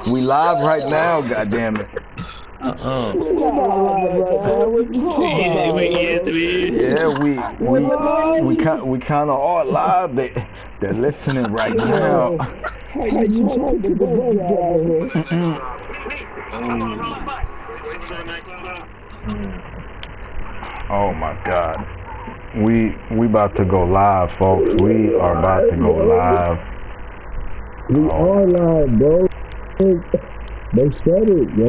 We live right now, goddammit. Uh-uh. Yeah, we kind of are live. They're listening right now. Oh my God. We about to go live, folks. We are about to go live. We are live, bro. They said it, yo.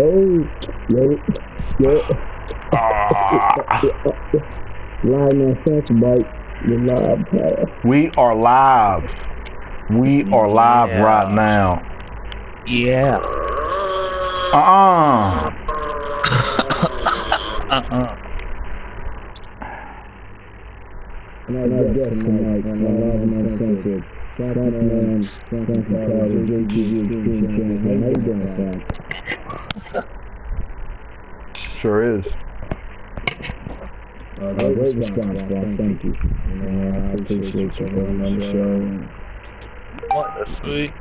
Live uncensored, bite. You're live, pal. We are live. We are live right now. Yeah. And I guess tonight, on Live and Uncensored, Frank Man, Frank and Carl, JTV Extreme Channel. How you doing, Frank? Sure is. Great response, Frank. Thank you. I appreciate you coming on the show. What the sweet?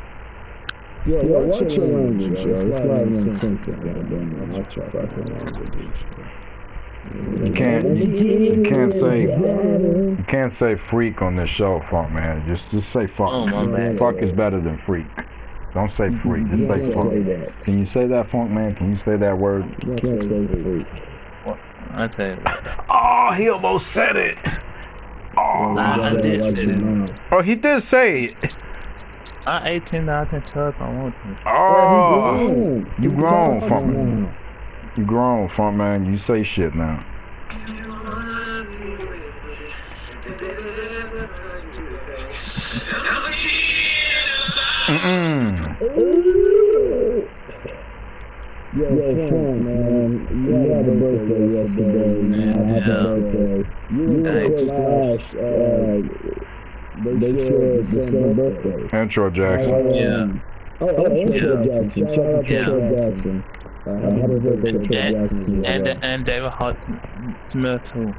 Yeah, watch your language, yo. It's Live and Uncensored, goddamn. Watch your fucking language. You can't say freak on this show, Funk Man. Just say fuck. Oh, my bad. Fuck is better than freak. Don't say freak. Just say fuck. Can you say that, Funk Man? Can you say that word? Can't say freak. I tell you. Oh, he almost said it. Oh, he did say it. I 18 out of 12. I want to. Oh, you grown, Funk Man. You grown, Funk Man. You say shit now. Yo, Frank, man, you had a birthday yesterday, man. Happy birthday. You and Flash, they share the same birthday. Intro Jackson. Intro Jackson. Shout out to Intro Jackson. Happy birthday to Jackson. And David Hart Smith too.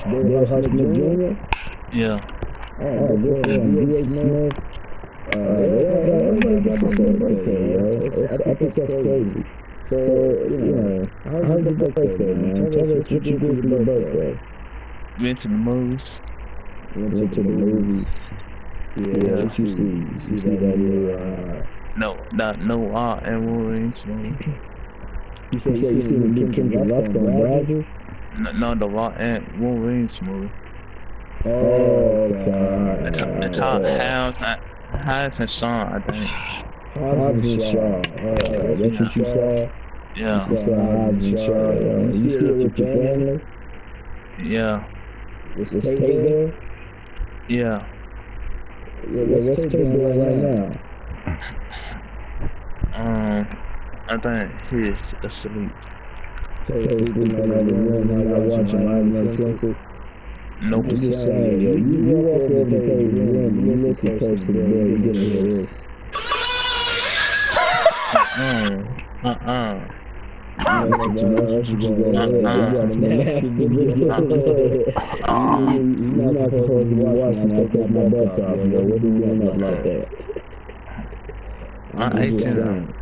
David Hart Smith Jr.? Yeah. Oh, good for him. D.H. Smith. Everybody got the same birthday, yo. I think that's crazy. So, how's your birthday, man? Tell us what you did for your birthday. Went to the movies. Went to the movies. Yeah, what you see? You see that new, No and Wolverines movie. You say you seen the new Kim Rust on Brazil? No, the Raw and Wolverines movie. Oh, God. The top House and Shaw, I think. Hobbs and Shaw. That's what you saw? Yeah. You saw Hobbs and Shaw. You see it with your family? Yeah. Is Tate there? Yeah. What's Tate doing right now? I think he's asleep. Tate's sleeping in the room while you're watching Live and Uncensored? Nope. I'm just saying, you walk over to Tate's room, you listen close to the door, you're gonna hear this. You're not supposed to be watching that. Take my butt off, yo. What are you doing up like that? I'm 18.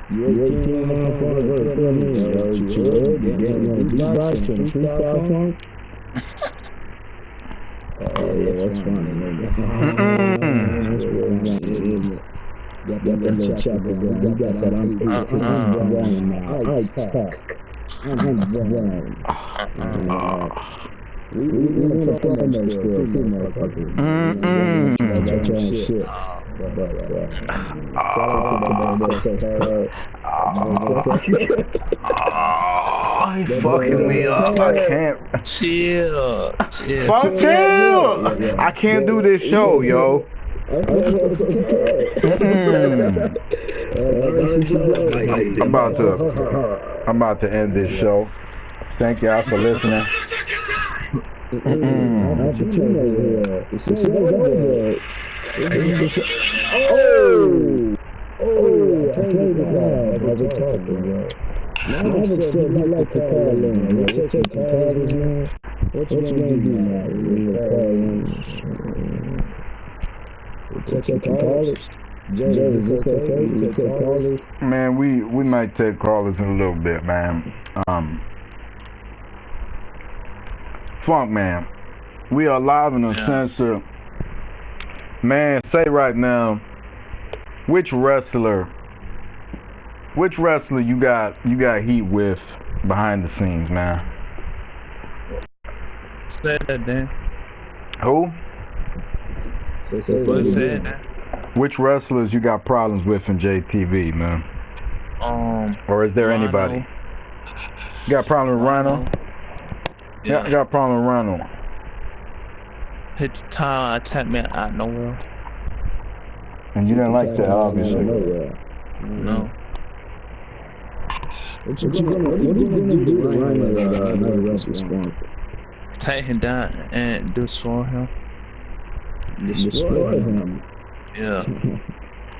You're 18 now for the birthday, yo. You heard? You're getting on beatboxing, freestyle funk? Oh, yeah, that's funny, nigga. Got that little chopper going. You got that. I'm 18. I'm grown now. I talk. I'm grown. We want to promo still, too, motherfucker. That's your own shit. He fucking me up. I can't. Chill. Fuck chill. I can't do this show, yo. I'm about to end this show. Thank y'all for listening. Never said he like to call in. We'll take some calls, man. What you gonna do now? We'll call in. We'll take some calls. Jay, is this okay? We take callers? Man, we might take callers in a little bit, man. Funk man, we are live and uncensored. Man, say right now, which wrestler you got heat with behind the scenes, man? Say that, Dan. Who? What said that? Which wrestlers you got problems with in JTV, man? Or is there Rhino. anybody? You got a problem with Rhino? Yeah. I got a problem with Rhino. Hit the tire, attack me out nowhere. And you didn't like that, obviously. No. What you gonna do to Rhino that wrestler's Funk? Take him down and destroy him. Destroy him? Yeah.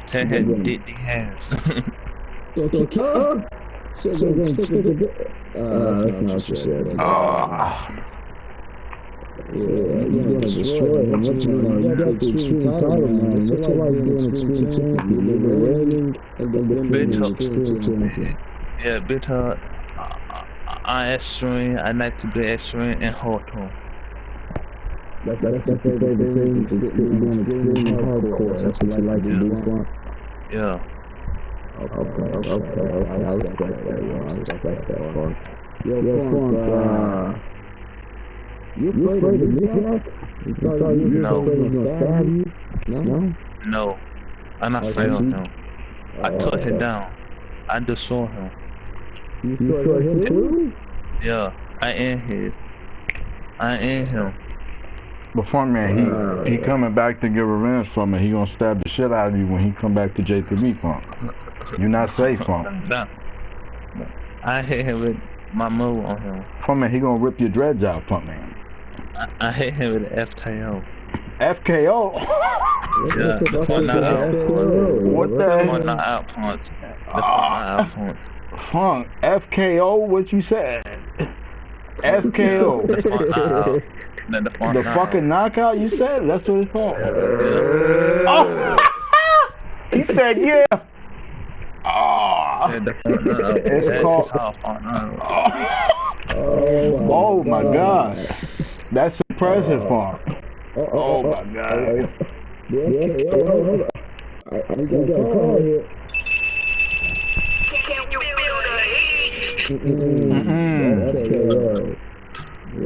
Take his dick hands. That's not what you said. Yeah, you're gonna destroy him. What you know? You got the extreme title, man. What's it like being extreme champion? You're reigning and then extreme champion. Yeah, because I'm extreme. I like to be extreme and hardcore. That's the favorite thing. Being extreme hardcore. That's what you like to do, Funk? Yeah. Okay. I respect that, Funk. Yo, Funk, you afraid of me, Jack? You thought you was gonna stab you? No. I'm not afraid of him. I took him down. I destroyed him. You destroyed him too? Yeah. I am him. But Funk man, he coming back to get revenge from me. He gonna stab the shit out of you when he come back to JTV, Funk. You not safe, Funk. No. I hit him with my move on him. Funk man, he gonna rip your dreads out, Funk man. I hit him with the FKO. FKO? Yeah, the point not out points. What the The heck? point not out points. The point not out points. Funk, FKO? What you said? FKO. The point not out. The fucking knockout you said? That's what it's called. Oh! He said yeah. Oh. It's called. Oh my God. That's impressive, Funk. Oh my God. I got a call here. Can you feel the heat? Man. I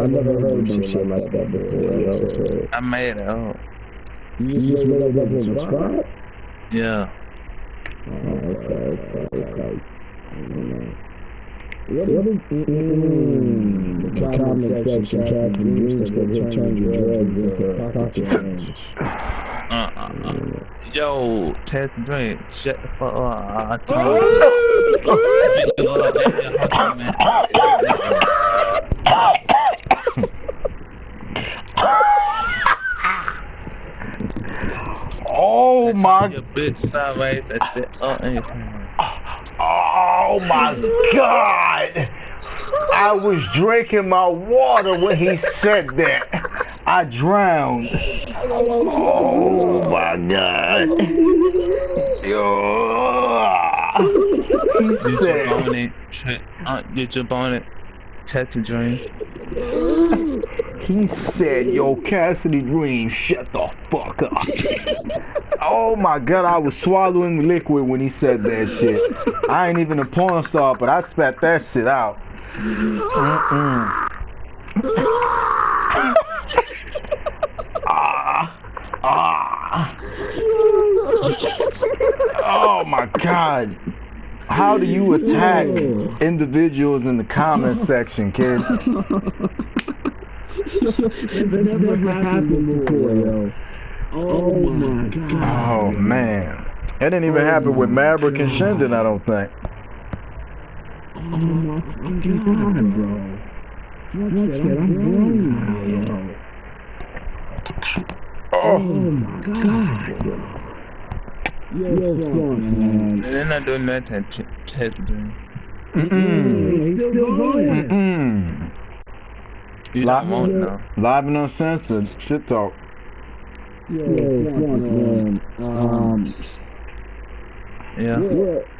never heard some shit like that before, yo. I made it up. You just made it up on the spot? Yeah. Okay. The comment section casting dreams that will turn your dreads into pocket change. Yo, Test Drink, shut the fuck up. I told Oh my. Your bitch sideways, that shit up in your hand. Oh my God. I was drinking my water when he said that. I drowned. Oh my God. He said. You jump on it. Catch a dream. He said, yo, Cassidy Dream, shut the fuck up. Oh my God, I was swallowing liquid when he said that shit. I ain't even a porn star, but I spat that shit out. Oh my God. How do you attack individuals in the comment section, kid? It's never happened before, yo. Oh my God. Oh man. It didn't even happen with Maverick and Shendon, I don't think. Oh my fucking God, bro. What's that? I'm blown now, yo. Oh my God. Yo, man. They're not doing nothing. Test Dream. He's still going. You don't want it now. Live and uncensored. Shit talk. Yeah, Flunk, man. Yeah.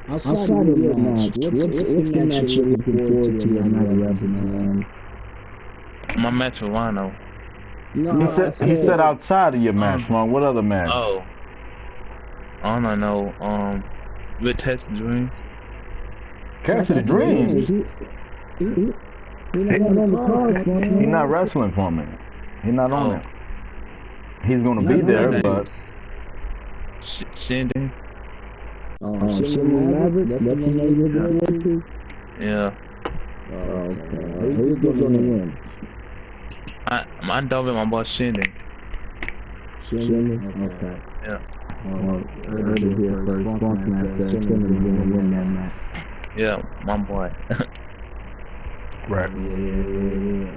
Outside of your match, what's the match you're looking forward to at Night Rebels, man? My match with Rhino. No, He said outside of your match, man. What other match? Oh. I don't know. With Test Dreams. Cassidy Dreams. He's not on the card, man. He's not wrestling for me. He's not on it. He's gonna be there, but Shindy. Shindy Maverick. That's the name you're looking forward to. Yeah. Okay. Who's gonna win? I done with my boy Shindy. Shindy. Okay. Yeah. I heard it here first. Funkman said Shindy's gonna win that match. Yeah, my boy. right. Yeah.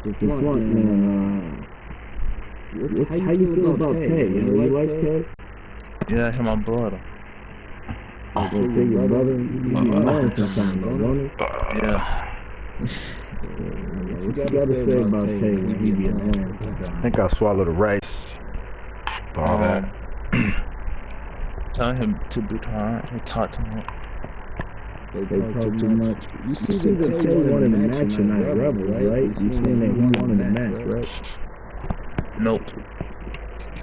The Funkman. How you feel about Tay? You like Tay? Yeah, he's my brother. Tay, your brother? You married sometimes, don't you? Yeah. What you gotta say about Tay when he be a man? I think I swallowed a rice. All that. Tell him to be quiet and talk to him. They talk too much. You see that Tay wanted a match tonight, Rebel, right? You seen that he wanted a match, right? Nope.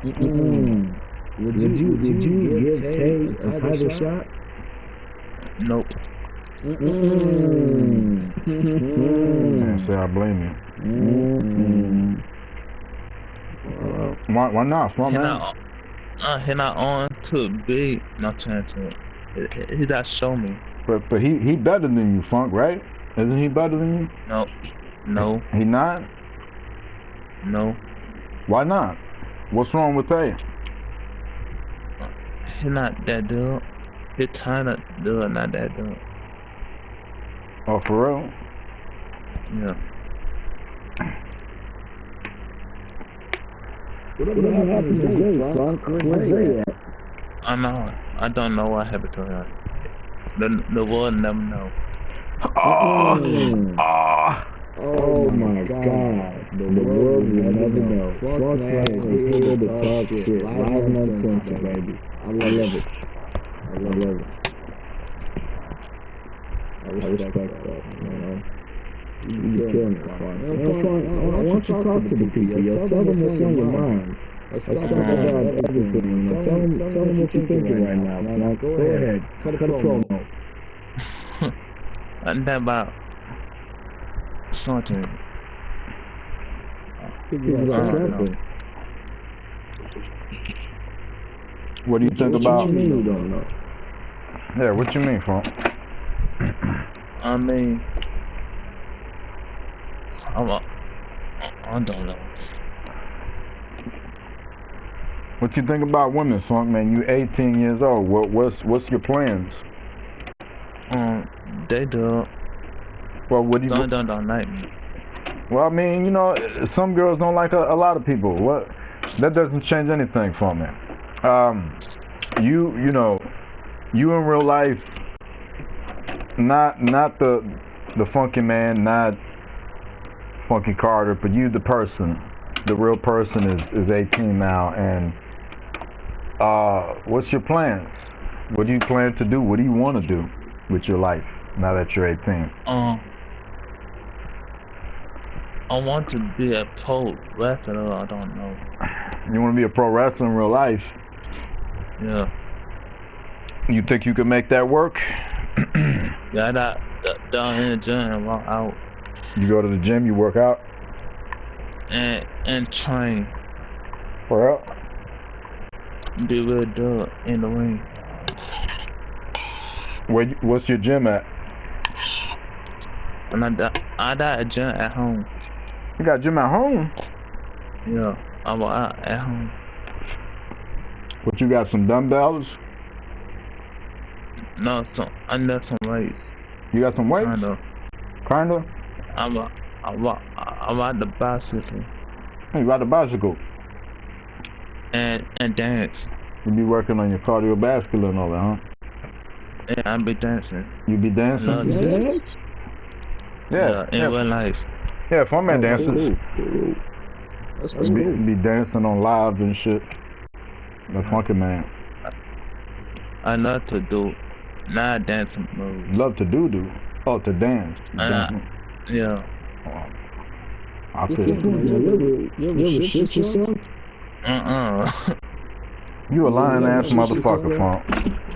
Would you give Tay a title shot? Nope. Can't say I blame you. Why not? Why not? He not on too big. Not trying to. He not show me. But he better than you, Funk, right? Isn't he better than you? No. He not? No. Why not? What's wrong with Tay? He not that dude. He kinda dude, not that dude. Oh, for real? Yeah. What happened to Zay, Funk? Where's Zay at? I know. I don't know what happened to him. The world never know. Oh my God. The world will never know. Funkman is here to talk shit. Live and uncensored, baby. I love it. I respect that, you know. You're killing it, Funk. I want you to talk to the people, yo. Tell them what's on your mind. Let's talk about everything, you know. Tell them what you're thinking right now, Funk. Go ahead. Cut a promo. And that about something. What do you think about? What you mean you don't know? Yeah, what you mean, Funk? I mean, I don't know. What you think about women, Funk, man? You 18 years old. What's your plans? They do. Well, what do you? Don't like me. Well, I mean, you know, some girls don't like a lot of people. What? That doesn't change anything for me. You know, you in real life, not the funky man, not Funky Carter, but you the person, the real person is 18 now, and what's your plans? What do you plan to do? What do you want to do with your life now that you're 18? I want to be a pro wrestler. I don't know. You want to be a pro wrestler in real life? Yeah. You think you can make that work? Yeah, down in the gym and walk out. You go to the gym, you work out? And train. For real? Be real good in the ring. What's your gym at? And I got a gym at home. You got a gym at home? Yeah, I'm out at home. What, you got some dumbbells? No, I know some weights. You got some weights? Kinda? I'm at the bicycle. Hey, you ride a bicycle? And dance. You be working on your cardiovascular and all that, huh? Yeah, I be dancing. You be dancing? Yeah, in real life. Yeah, Funkman dances. That's cool. Be dancing on live and shit. The funky man. I love to do not dancing moves. Love to do. Oh, to dance. Yeah. I feel You ever shit yourself? you a lying ass motherfucker, Funk.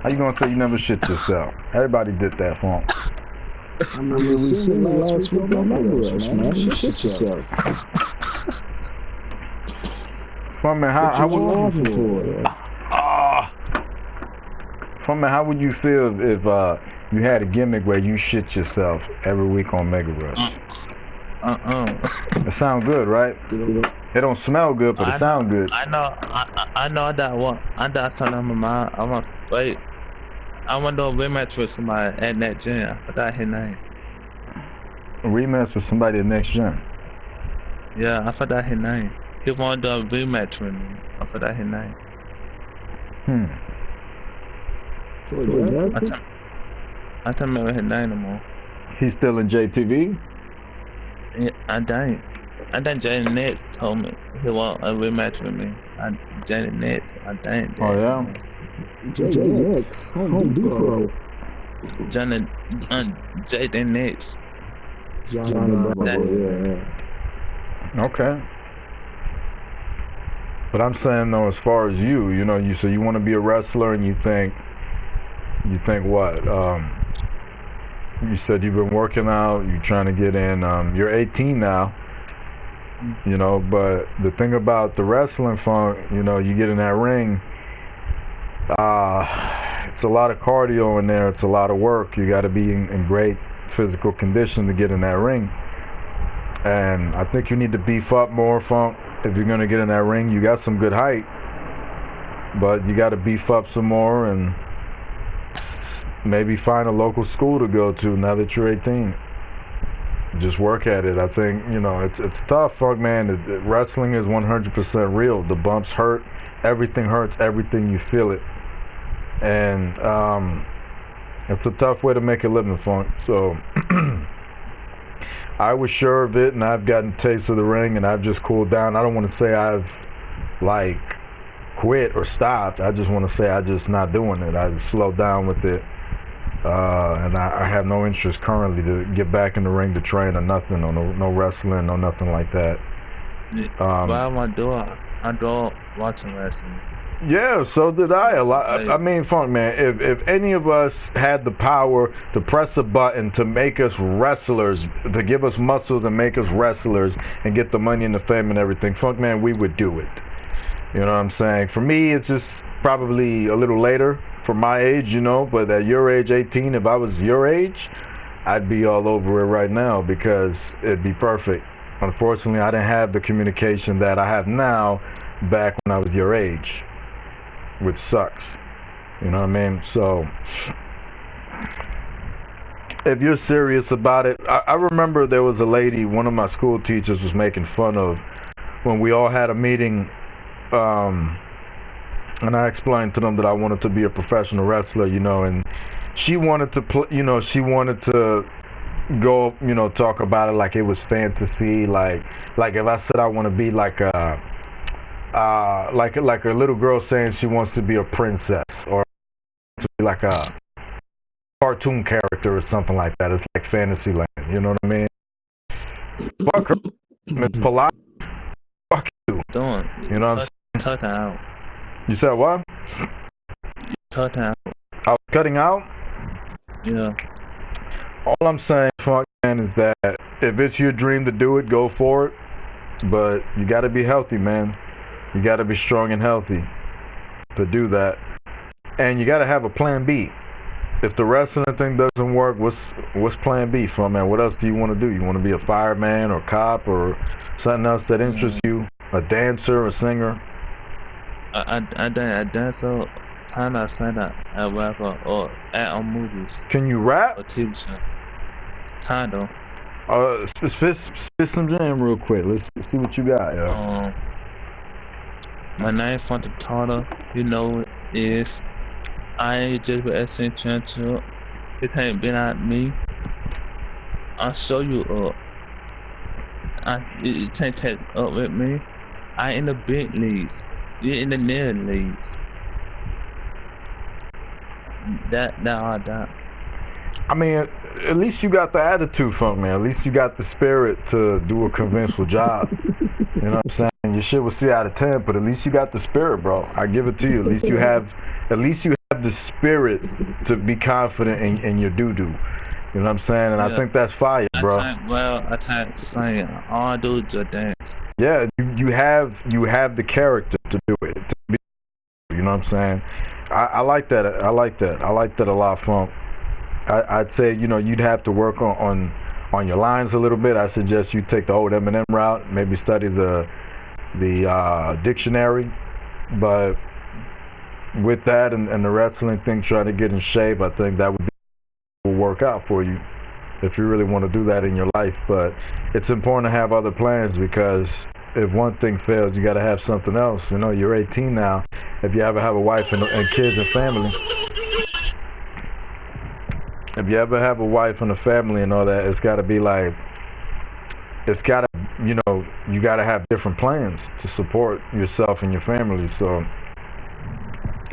How you gonna say you never shit yourself? Everybody did that, Funk. I mean, we seen it last week on Mega Rush, man. You shit yourself. Funk man, how What you would laughing for? Funk man, how would you feel if you had a gimmick where you shit yourself every week on Mega Rush? It sound good, right? It don't smell good, but it sound good. I know that one. I got something on my mind. I want wait. I want to do a rematch with somebody at that gym. I forgot his name. A rematch with somebody at Next Gen. Yeah, I forgot his name. He want to do a rematch with me. I forgot his name. I can't remember his name no more. He's still in JTV? Yeah, I think Jaden Nix told me he want a rematch with me. Jaden Nix, I think. Oh yeah? J-Nix, Home Depot. Jaden Nix. Johnny Bravo, yeah. Okay. But I'm saying though, as far as you know, so you want to be a wrestler, and you think what? You said you've been working out, you're trying to get in. You're 18 now, you know. But the thing about the wrestling, Funk, you know, you get in that ring. It's a lot of cardio in there. It's a lot of work. You got to be in great physical condition to get in that ring. And I think you need to beef up more, Funk. If you're gonna get in that ring, you got some good height, but you got to beef up some more and maybe find a local school to go to now that you're 18. Just work at it. I think, you know, it's tough, Funk man. Wrestling is 100% real. The bumps hurt. Everything hurts. Everything, you feel it. And it's a tough way to make a living, Funk. So I was sure of it, and I've gotten a taste of the ring, and I've just cooled down. I don't want to say I've like quit or stopped. I just want to say I'm just not doing it. I just slowed down with it. And I have no interest currently to get back in the ring to train or nothing, or no wrestling or nothing like that. What am I doing? I don't watching wrestling. Yeah, so did I. A lot. I mean, Funk man, if any of us had the power to press a button to make us wrestlers, to give us muscles and make us wrestlers and get the money and the fame and everything, Funk man, we would do it. You know what I'm saying? For me, it's just probably a little later for my age, you know, but at your age, 18, if I was your age, I'd be all over it right now because it'd be perfect. Unfortunately, I didn't have the communication that I have now back when I was your age, which sucks. You know what I mean? So if you're serious about it, I remember there was a lady, one of my school teachers was making fun of when we all had a meeting, and I explained to them that I wanted to be a professional wrestler, you know, and she wanted to she wanted to go, you know, talk about it like it was fantasy, like if I said I want to be like a little girl saying she wants to be a princess, or to be like a cartoon character or something like that. It's like fantasy land, you know what I mean? Fuck her. It's polite. Fuck you. Doing. You know what I'm saying? Cut out. You said what? Cut out. I was cutting out? Yeah. All I'm saying, Funk man, is that if it's your dream to do it, go for it. But you got to be healthy, man. You got to be strong and healthy to do that. And you got to have a plan B. If the wrestling thing doesn't work, what's plan B, Funk man? What else do you want to do? You want to be a fireman or cop or something else that interests you? A dancer, a singer? I dancer, kind of singer, a rapper, or act on movies. Can you rap? Or TV show. Kind of. Spit some jam real quick. Let's see what you got, yo. My name from the title, you know, is I ain't just with uncensored. It ain't been at me. I'll show you up. You can't take up with me. I in the big leagues. You in the mid leagues. That all that. I mean, at least you got the attitude, Funk Man. At least you got the spirit to do a convincing job. You know what I'm saying? Your shit was 3 out of 10, but at least you got the spirit, bro. I give it to you. At least you have the spirit to be confident in your doo-doo. You know what I'm saying? And I Yeah. think that's fire, bro. I can't sing. All I do is just dance. Yeah, you have the character to do it. You know what I'm saying? I like that. I like that. I like that a lot, Funk. I'd say, you know, you'd have to work on your lines a little bit. I suggest you take the old Eminem route, maybe study the dictionary. But with that and the wrestling thing, trying to get in shape, I think that will work out for you if you really want to do that in your life. But it's important to have other plans, because if one thing fails, you got to have something else. You know, you're 18 now. If you ever have a wife and kids and family, if you ever have a wife and a family and all that, it's got to be like, it's got to, you know, you got to have different plans to support yourself and your family. So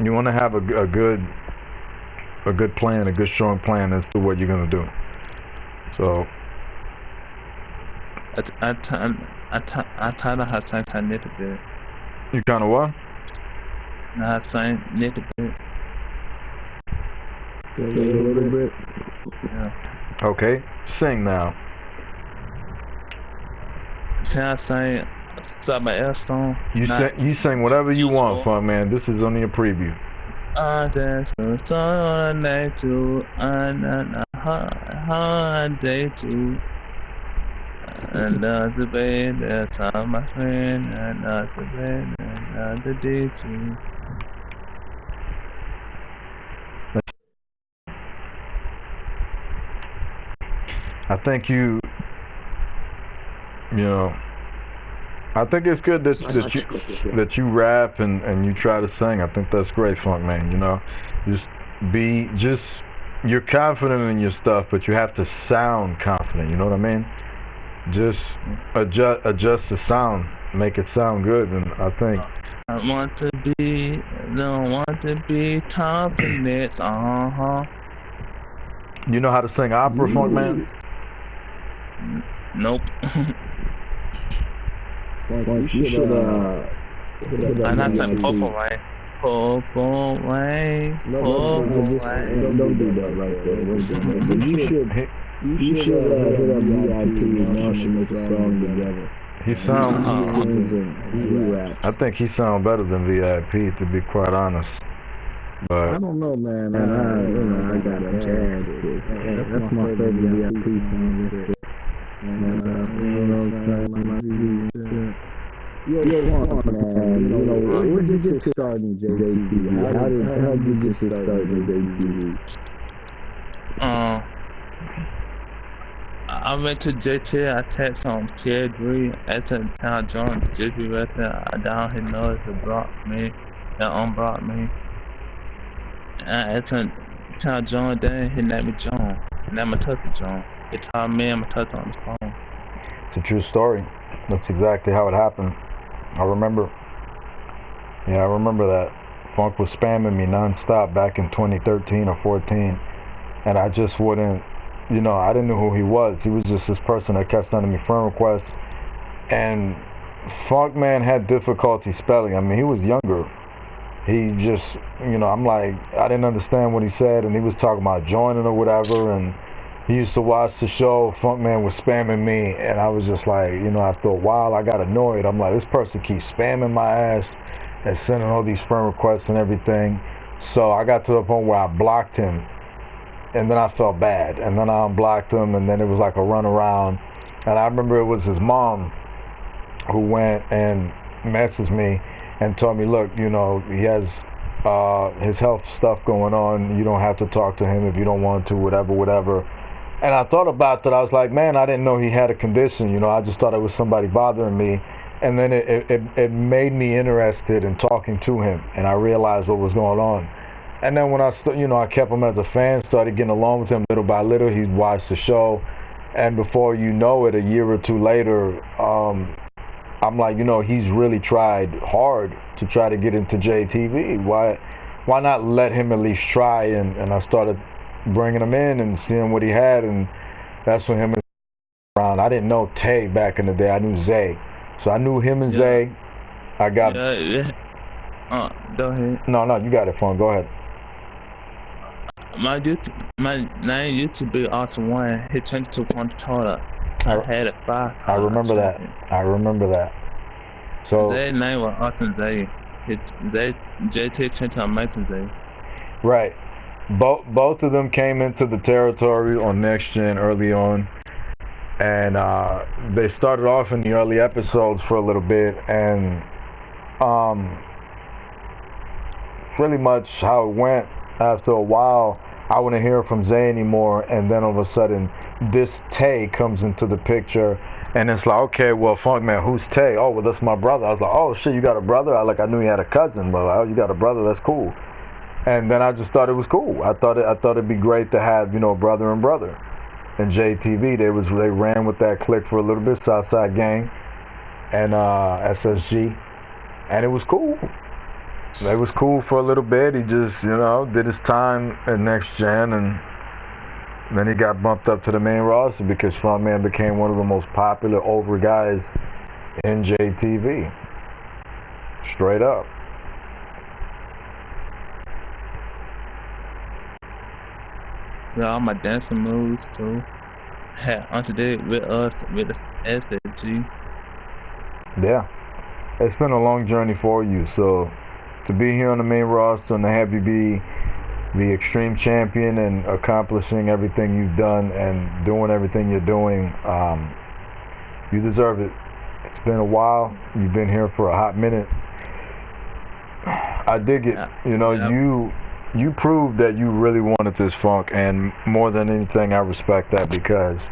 you want to have a good plan, a good strong plan as to what you're gonna do. So I kind of have sang a little bit. you kind of what? I have sang a little bit. A little bit. Yeah. Okay, sing now. Can I sing somebody else song? You sing whatever you want, Fun Man. This is only a preview. I dance for someone I do, and holiday too. Another day, that's all my friend. Another day, another day too. I think you know, I think it's good that you rap and you try to sing. I think that's great, Funk Man. You know, you're confident in your stuff, but you have to sound confident. You know what I mean? Just adjust the sound, make it sound good, and I think. Don't want to be confident. You know how to sing opera, Funk Man? Nope. You should I'm not saying purple rain. Purple rain. Purple rain. Don't do that right there. You should hit up VIP and y'all should make a song together. He sounds. He raps. I think he sounds better than VIP, to be quite honest. But I don't know, man. I got a jazz. That's my favorite VIP song. Yo, man, you know, where did you get started in JTV? How did you get started in JTV? I went to JT, I text on P3, at the time I joined JP Wrestling, I down his nose to block me, and unblock me. And at the time I joined, then he let me join, let me touch the join. He told me I'm touch on the phone. it's a true story. That's exactly how it happened. I remember that. Funk was spamming me nonstop back in 2013 or 14, and I just wouldn't, you know, I didn't know who he was. He was just this person that kept sending me friend requests, and Funk Man had difficulty spelling. I mean, he was younger. He just, you know, I'm like, I didn't understand what he said, and he was talking about joining or whatever, and he used to watch the show. Funk Man was spamming me, and I was just like, you know, after a while, I got annoyed. I'm like, this person keeps spamming my ass and sending all these friend requests and everything. So I got to the point where I blocked him, and then I felt bad, and then I unblocked him, and then it was like a runaround. And I remember it was his mom who went and messaged me and told me, look, you know, he has his health stuff going on. You don't have to talk to him if you don't want to, whatever. And I thought about that. I was like, man, I didn't know he had a condition. You know, I just thought it was somebody bothering me. And then it made me interested in talking to him, and I realized what was going on. And then when I kept him as a fan, started getting along with him little by little. He'd watch the show, and before you know it, a year or two later, I'm like, he's really tried hard to try to get into JTV. Why not let him at least try? And I started bringing him in and seeing what he had, and that's when him and around. I didn't know Tay back in the day. I knew Zay, so I knew him and Zay. I got. Yeah. Go ahead. No, you got it, phone. Go ahead. My name used to be Awesome One. He changed to Controller. I had it 5. I remember that. I remember that. So their name was Awesome Zay. JT changed to Amazing Zay. Right. Both of them came into the territory on Next Gen early on, and they started off in the early episodes for a little bit, and pretty much how it went. After a while, I wouldn't hear from Zay anymore, and then all of a sudden, this Tay comes into the picture, and it's like, okay, well, Funk Man, who's Tay? Oh, well, that's my brother. I was like, oh shit, you got a brother? I knew you had a cousin, but oh, you got a brother? That's cool. And then I just thought it was cool. I thought it'd be great to have, brother and brother. And JTV, they ran with that clique for a little bit, Southside Gang and SSG, and it was cool. It was cool for a little bit. He just, did his time at Next Gen, and then he got bumped up to the main roster because Frontman became one of the most popular over guys in JTV. Straight up. Yeah, all my dancing moves too. Had did with us with the SSG. Yeah, it's been a long journey for you. So to be here on the main roster and to have you be the Extreme Champion and accomplishing everything you've done and doing everything you're doing, you deserve it. It's been a while. You've been here for a hot minute. I dig it. You proved that you really wanted this funk, and more than anything, I respect that, because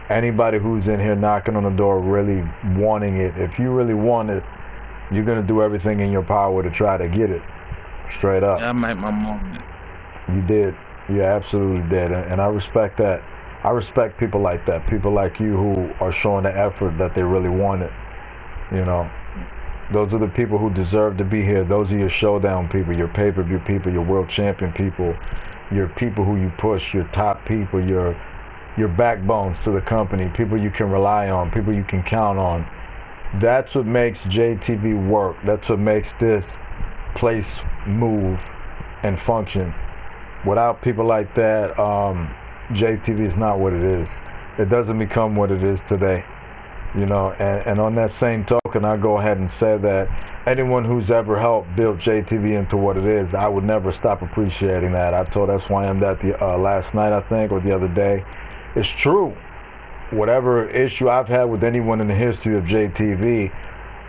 anybody who's in here knocking on the door really wanting it, if you really want it, you're going to do everything in your power to try to get it. Straight up. Yeah, I made my moment. You did. You absolutely did. And I respect that. I respect people like that. People like you who are showing the effort that they really want it. Those are the people who deserve to be here. Those are your showdown people, your pay-per-view people, your world champion people, your people who you push, your top people, your backbones to the company, people you can rely on, people you can count on. That's what makes JTV work. That's what makes this place move and function. Without people like that, JTV is not what it is. It doesn't become what it is today. And on that same token, I go ahead and say that anyone who's ever helped build JTV into what it is, I would never stop appreciating that. I told SYM that the last night, I think, or the other day. It's true. Whatever issue I've had with anyone in the history of JTV,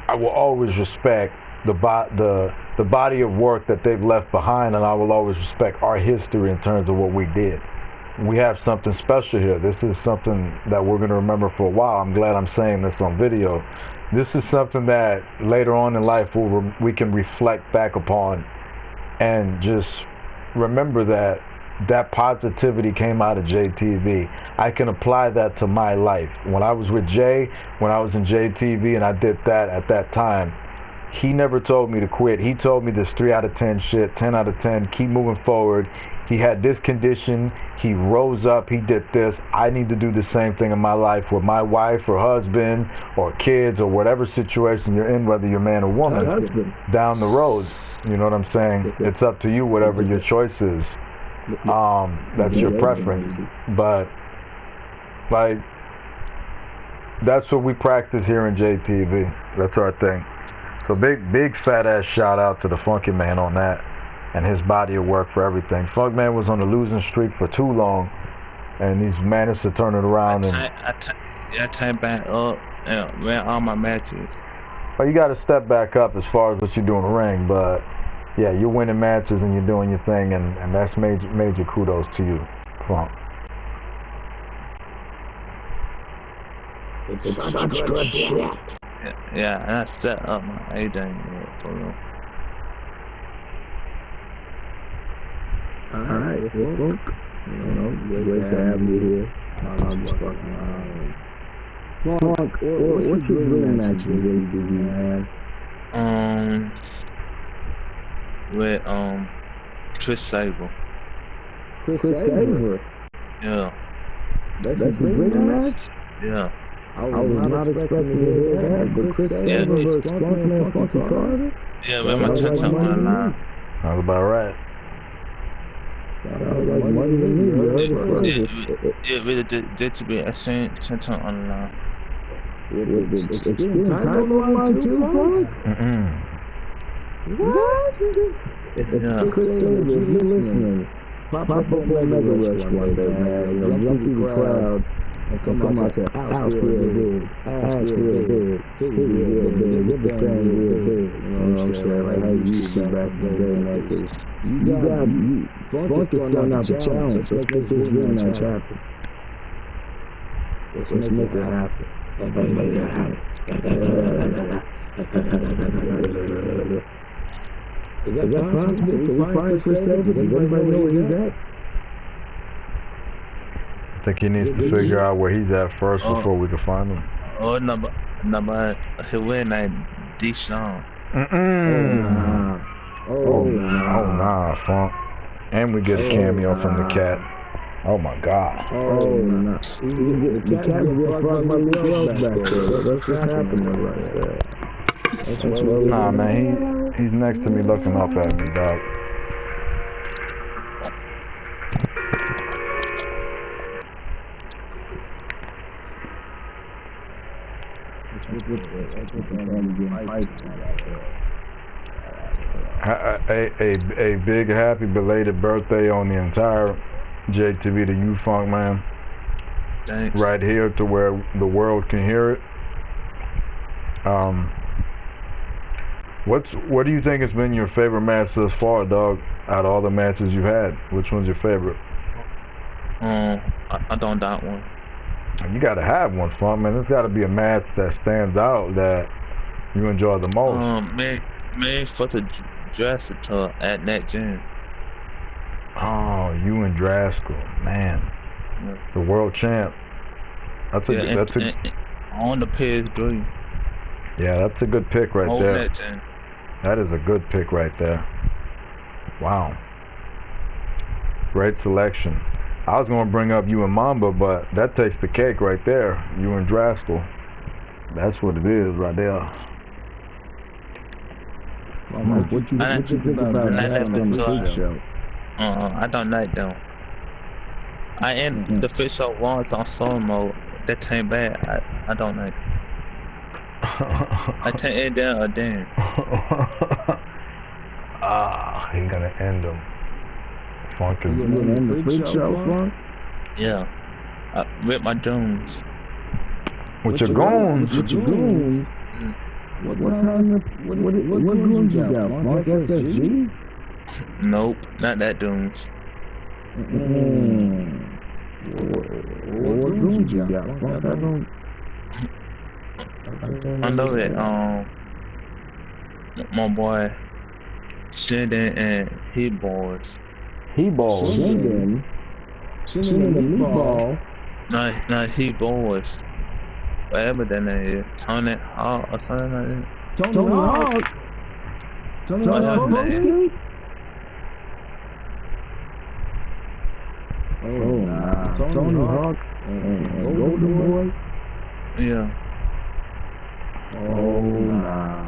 I will always respect the body of work that they've left behind, and I will always respect our history in terms of what we did. We have something special here. This is something that we're going to remember for a while. I'm glad I'm saying this on video. This is something that later on in life we can reflect back upon and just remember that positivity came out of JTV. I can apply that to my life. When I was with Jay, when I was in JTV and I did that at that time, he never told me to quit. He told me this 3 out of 10 shit, 10 out of 10, keep moving forward. He had this condition, he rose up, he did this. I need to do the same thing in my life with my wife or husband or kids or whatever situation you're in, whether you're man or woman, down the road. You know what I'm saying? It's up to you, whatever your choice is. That's your preference. But that's what we practice here in JTV. That's our thing. So big fat ass shout out to the Funky Man on that and his body of work for everything. Funk Man was on a losing streak for too long, and he's managed to turn it around. I came back up and ran all my matches. Well, you got to step back up as far as what you do in the ring, but yeah, you're winning matches and you're doing your thing, and that's major kudos to you, Funk. It's such good shit. Yeah, and I set up my AJ for real. Alright, well, great to have you here. Funk, what's your dream match with JTV, man? With Chris Sable. Chris Saber. Yeah. That's a dream match? Yeah. I was not expecting to hear that, but Chris Saber versus Funkman Funky Carter? Yeah, with my touch on the line. Sounds about right. Sounds like money to me. You heard it first. Yeah, really did to be a touch on the line. With the extreme time on the line too, Funk? What? If Chris Saber, if you're listening, pop up on Mega Rush one day, man. Jump through the crowd and come out to house real big. Ass real big. Titties real big. Get the thing real big. You know what I'm saying? Like how you used to back in the day, man. Cause Funk is throwing out the challenge. Let's make this dream match happen. Let's make it happen. Is that possible? Can we find Chris Saber? Does anybody know where he's at? I think he needs to figure out where he's at first before we can find him. Oh, no, but he went like Deshaun. Oh nah, Funk. And we get a cameo from the cat. Oh my God. Oh nah. The cat is getting fucked by Luke Wells back there. That's what's happening right there. Nah, man, he's next to me looking up at me, dog. A big happy belated birthday on the entire JTV to you, Funk man. Thanks. Right here to where the world can hear it. What do you think has been your favorite match thus far, dog? Out of all the matches you've had, which one's your favorite? I don't doubt one. You gotta have one, Funk man. There's gotta be a match that stands out that you enjoy the most. Me for the Drastical at that gym. Oh, you and Drastical, man. Yeah. The world champ. That's a on the PS3. Yeah, that's a good pick right there. That is a good pick right there. Wow. Great selection. I was going to bring up you and Mamba, but that takes the cake right there. You and Drastical. That's what it is right there. What you think about that on the Freak Show? I don't like them. I end the Freak Show once on solo mode. That came back. I don't like it. I can't end down or down. He's gonna end them. Funk is you gonna end the Freak Show, Funk? Yeah. With my goons. With your goons? With your goons? What goons you got, Funk? SSG? Nope, not that goons. What goons you got, Funk? I know that my boy Shindon and he boys. He balls. Shindon and the meatball. No, he boys. Whatever that name is. Tony Hawk or something like that. Tony Hawk? Tony Hawk? Oh, nah. Tony Hawk and Golden Boy? Yeah. Oh, nah.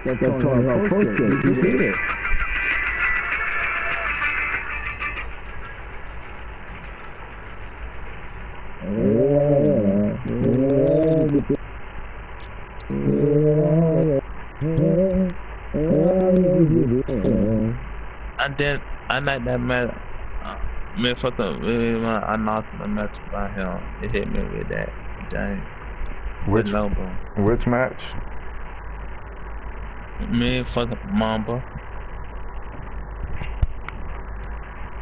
That Tony Hawk poster, you did it. I like that match. Me for the I knocked the match by him. He hit me with that. Dang. Which match? Me for the Mamba.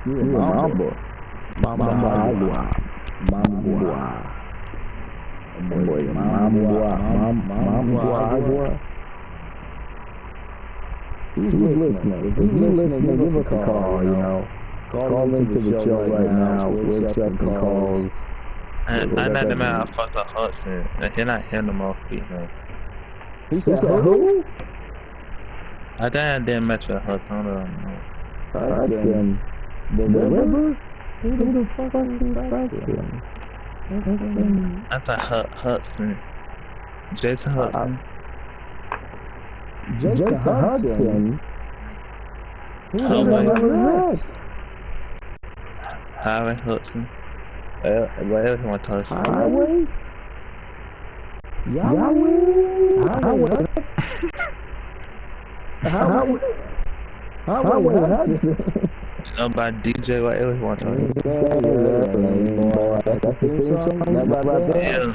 You a Mamba? Mamba. Who's listening? If you listening, give us a call, you know. Call into the show right now. We're accepting calls. And I not the man I fucked up Hudson. And he not him no more female. He said who? I didn't match with Hudson. I don't know. Hudson. The river? Who the fuck is Hudson? I thought Hudson. Jason Hudson. Jason Hudson? Who the hell is that? Highway Hudson. Whatever you want to touch. Highway? Yahweh? Highway Hudson? By DJ, whatever you want to touch. Yeah.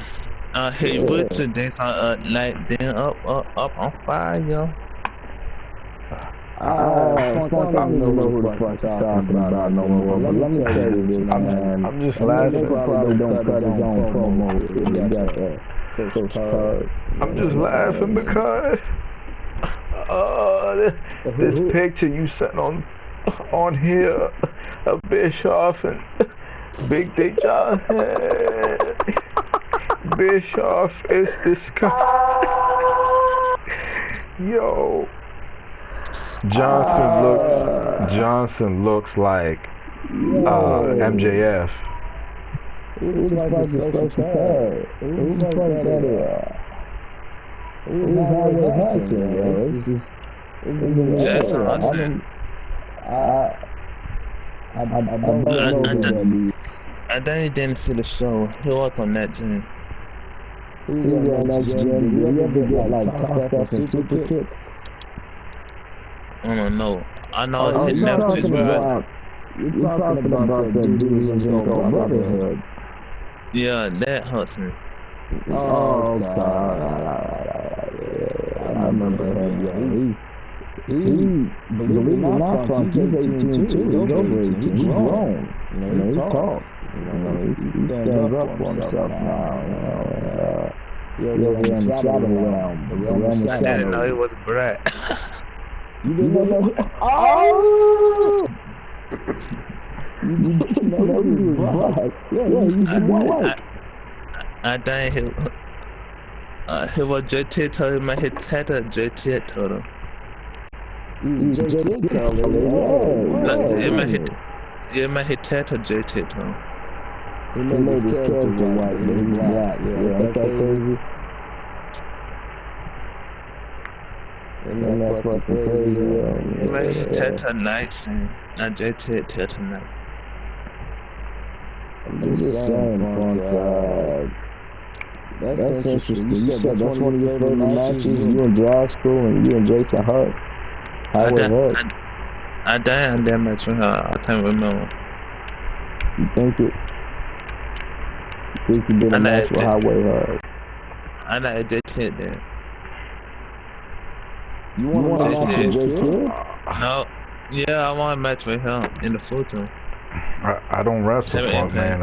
Hey, what's your day like then up on fire, yo? I don't know who the fuck you're talking about no more, but let me tell you this, man. I'm just laughing. Probably don't cut his own promo. You got that. I'm just laughing because this picture you sent on here of Bischoff and Big Dick Johnson. Bischoff is disgusting. Yo. Johnson looks like MJF. Who's like the social card? Who's like that? Who's Highway Hudson, yo? Jason Hudson. I don't know who that is. I didn't see the show. He was on that gym. He's on that gym. Do you ever get like tossed up in super kicks? I don't know. I know it's You're Netflix, bro. You're talking about the dudes in Brotherhood. Yeah, that Hudson. Oh, God. I remember him, yeah. He, believe it or not, Funk, he's 18 too. He's over 18. He's grown. You know, he talks. You know, he stands up for himself now. You're in the shadow realm. I didn't know he was a brat. You didn't know that? Oh! You didn't know he was black. Yeah, he's white. I think he was JT told him his tattoo. JT told him. JT told him. Yeah, my hit tattoo JT told him. He made his character white, but he's black. Yeah, ain't that crazy? Isn't that fucking crazy? He made his tattoo nice and not JT tattoo nice. I'm just saying, Funk, that's interesting. You said that's one of your favorite matches, you and Jaskell and you and Jason Hart. Highway Hart. I died on that match with her. I can't remember. You think you did a match with Highway Hart? I know JT there. You want to match with JT? No. Yeah, I want a match with him in the photo. I don't wrestle, Funk, man.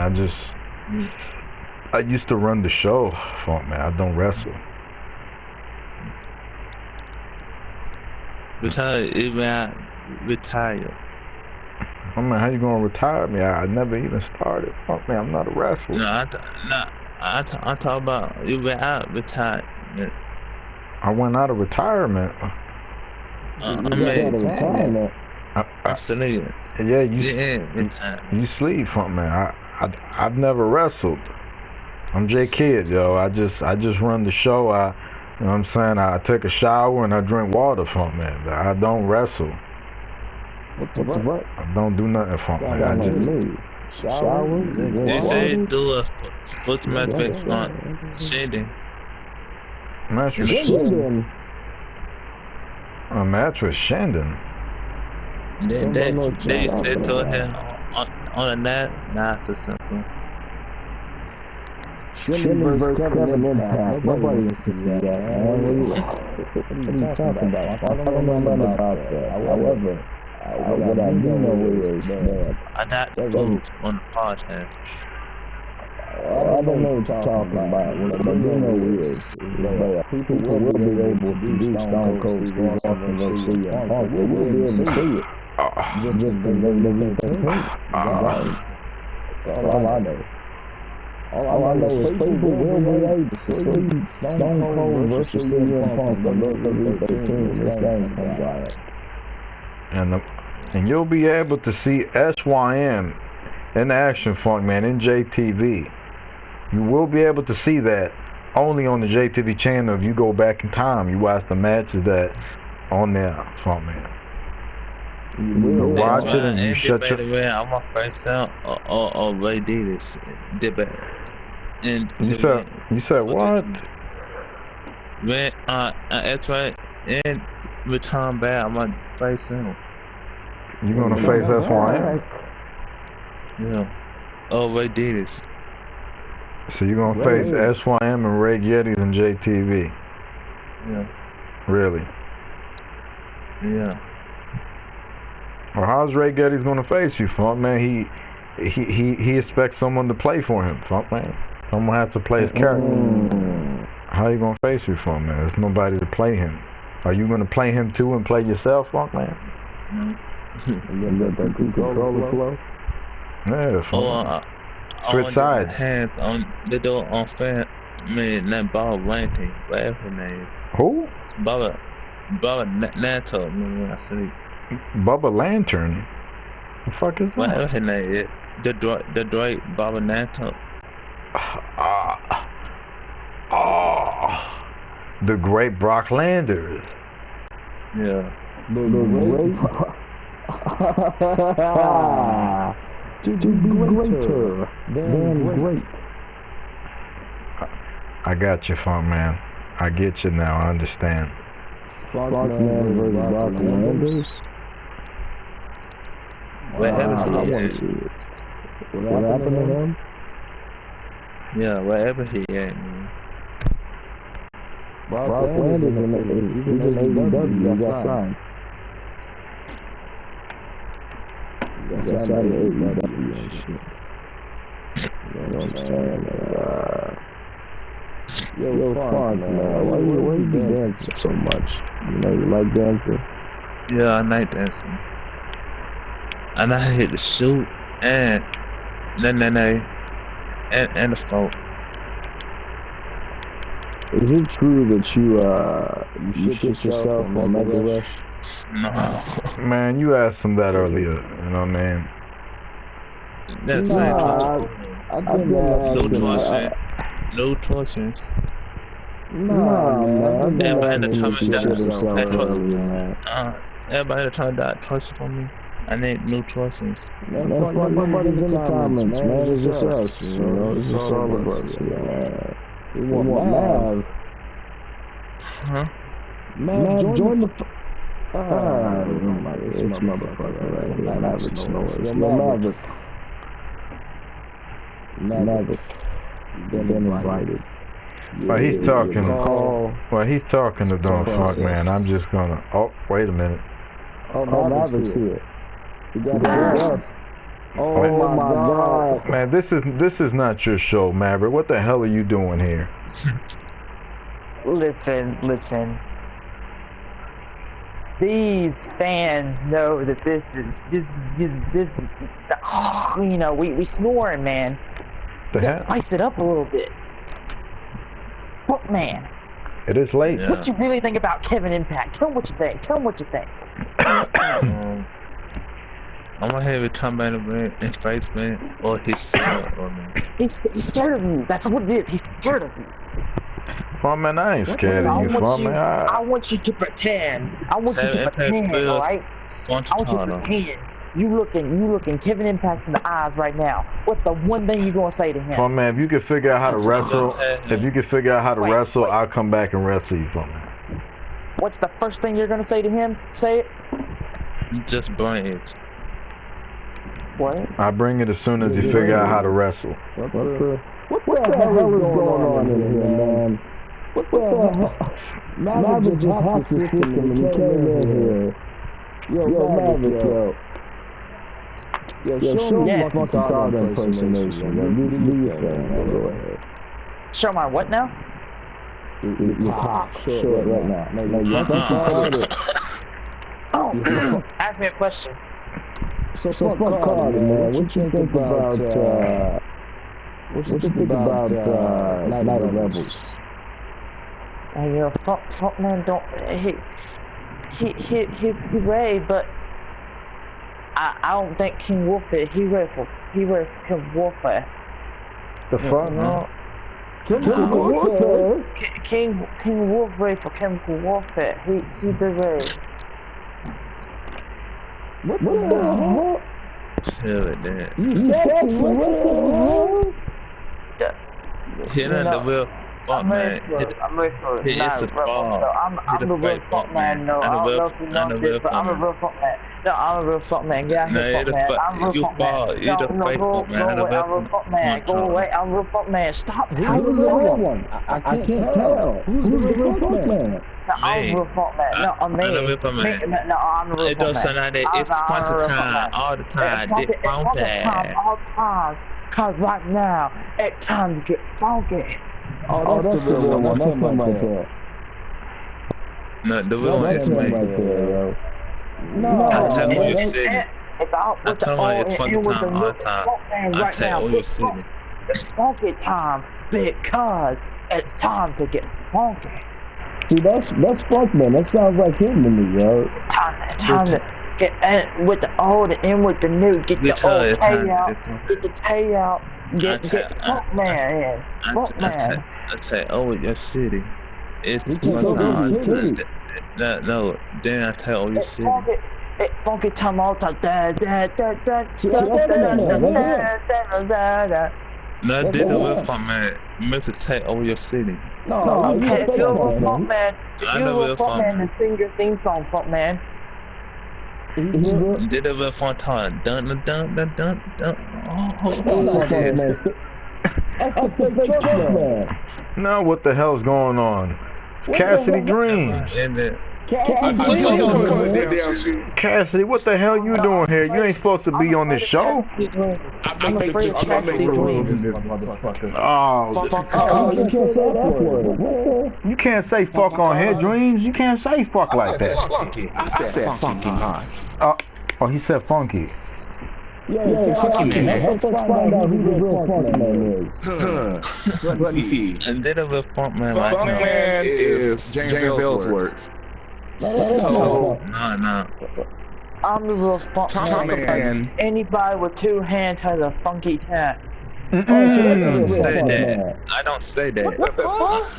I used to run the show, Funk, man. I don't wrestle. Retire. I mean, how you gonna retire me? I never even started. Funk, man, I'm not a wrestler. No, I talk about you went out retired. I went out of retirement. Retirement. Absolutely. Yeah, you sleep, Funk, man. I've never wrestled. I'm J Kid, yo. I just run the show. You know what I'm saying? I take a shower and I drink water, Funk, man. I don't wrestle. What the fuck? I don't do nothing, Funk, man. I just shower. They say do a foot match on Shandon. Match with Shandon. A match with Shandon. They said to him on a net, nah, it's simple. Shandon versus Kevin Impact. Nobody wants to see that, man. What are you talking about? I don't know nothing about that. However, what I do know is that I got moved on the podcast. I don't know what you're talking about. What I do know is that people will be able to do Stone Cold Steve Austin versus CM Punk. They will be able to see it. Just in WWE 13. That's all I know. All I know is people will be able to see Stone Cold versus CM Punk on WWE 13 when this game comes out. And you'll be able to see SYM in action, Funk Man, in JTV. You will be able to see that only on the JTV channel if you go back in time. You watch the matches that on there, Funk Man. You watch it and you shut your... I'm gonna face out or Ray Davis debate. And you said what? Man, that's right. And return back, I'm gonna face him. You gonna face SYM? Yeah. Oh, Ray Davis. So you're gonna face SYM and Ray Geddes and JTV? Yeah. Really? Yeah. Well, how's Ray Geddes gonna face you, Funk Man? He expects someone to play for him, Funk Man. Someone has to play his character. How you gonna face you, Funk Man? There's nobody to play him. Are you gonna play him too and play yourself, Funk Man? You got that controller flow? Yeah, Funk. Switch sides. Hands on the door on fan. Man, that Bob Lanty, whatever his name. Who? Bubba Nato, man, I see. Bubba Lantern? The fuck is that? Whatever his name is. The Drake Bubba Nato. The great Brock Landers. Yeah. The great. To be greater than great. I got you, Funk Man. I get you now. I understand. Funk Man versus Brock Landers. Wherever I want to see it. What happened to him? Yeah, wherever he at, man. Brock Landers he's in AEW. He got signed. He got signed to AEW and shit. You know what I'm saying? Yo, Funk, man, why you be dancing so much? You know, you like dancing? Yeah, I like dancing. And I hit the shoot and the folk. Is it true that you shit yourself on Mega Rush? No. Man, you asked him that earlier. You know what I mean? That's no torsions. No, man. Everybody You shit yourself earlier, man. Everybody trying to torture for me. I need no torsions. Man, nobody's in the comments, man. It's just us. You know, it's just all of us. Yeah. We want Mav. Huh? Mav, join the... This motherfucker right here. Maverick's noise. Maverick. Been invited. Well, he's talking. Well, he's talking to Don Funk, man. I'm just gonna... Oh, wait a minute. Oh, Maverick's here. You got to Oh my God. Man, this is not your show, Maverick. What the hell are you doing here? Listen. These fans know that this is you know, we snoring, man. Just spice it up a little bit. Fuck, man. It is late. Yeah. What you really think about Kevin Impact? Tell him what you think. I'm gonna have it come out of man and face man or he's scared of me. He's scared of you. That's what it is. He's scared of you. Well, man, I ain't scared of you, man. I want you to pretend. Alright? I want you to pretend. You looking Kevin Impact in the eyes right now. What's the one thing you gonna say to him? Well, man, if you can figure out how to wrestle, I'll come back and wrestle you, man. What's the first thing you're gonna say to him? Say it. Just bring it. What? I bring it as soon as you figure out how to wrestle. What the hell is going on in here, man? What the hell? Maverick just hacked the system and he came in here. Yo, Maverick, yo. Yeah, show me your funky card impersonation. Do your thing. Go ahead. Show my what now? Your pop. Show it right now. No, your funky card. Oh, ask me a question. So fuck card, man. What you think about? What you think about Night of Rebels? And fuck man, don't he ready, but I don't think King Warfare. He ready for King Warfare. The fuck, no? King Wolf ready for chemical warfare. He be ready. What the hell? Chill it, man. You sexy, what Hit on the wheel. Fuck, man. I'm ready for it. Hit Nah, the ball. so I'm the real fuck man. No, I don't know if you know this, but I'm a real fuck man. No, I'm a real fuck man. Get out here, fuck man. I'm a real fuck man. No, go away. I'm a real fuck man. Go away. I'm a real fuck man. Stop. Who's the real one? I can't tell. Who's the real fuck man? No, I'm a real fuck man. No, I'm me. I'm the real fuck man. No, I'm a real It fuck don't man. sound like that. It's funky time. All the time. It's funky time. All the time. Cause right now, it's time to get funky. Oh, that's the real one. That's him right there. No, the real one is right me. there, yo. I tell you man, you city. It's out with the old and in with the new fuck man right now. It's funky time because it's time to get funky. See, that's funk, man. That sounds like him to me, yo. Time to get in with the old and in with the new. Get the old tay out. Get the tay out. Get funk man in. Funk man. I say, oh, your city. It's no. Then I tell oh, your city. It's funky time all the time. No, did the real funk man. Mr. Tay over your city. No, okay, if you're a funk man, I know you're a funk man, then sing your theme song, funk man. Did the real funk time. Dun dun dun dun dun dun. Oh, that's the fake man. Now what the hell's going on? It's Cassidy Dreams. Cassidy, what the hell you doing here? You ain't supposed to be on this show. I'm afraid of Cassidy Dreams. Oh, you can't say that word. You can't say fuck on here, Dreams. You can't say fuck like that. I said funky, man. Oh, he said funky. Yeah, funky man. Help us find out who the real funk man is. Let's see. And did a real funk man Funk like man is James Ellsworth. So, no. I'm the real funk man. Anybody with two hands has a funky tap. I don't say that. I don't say that. What the fuck?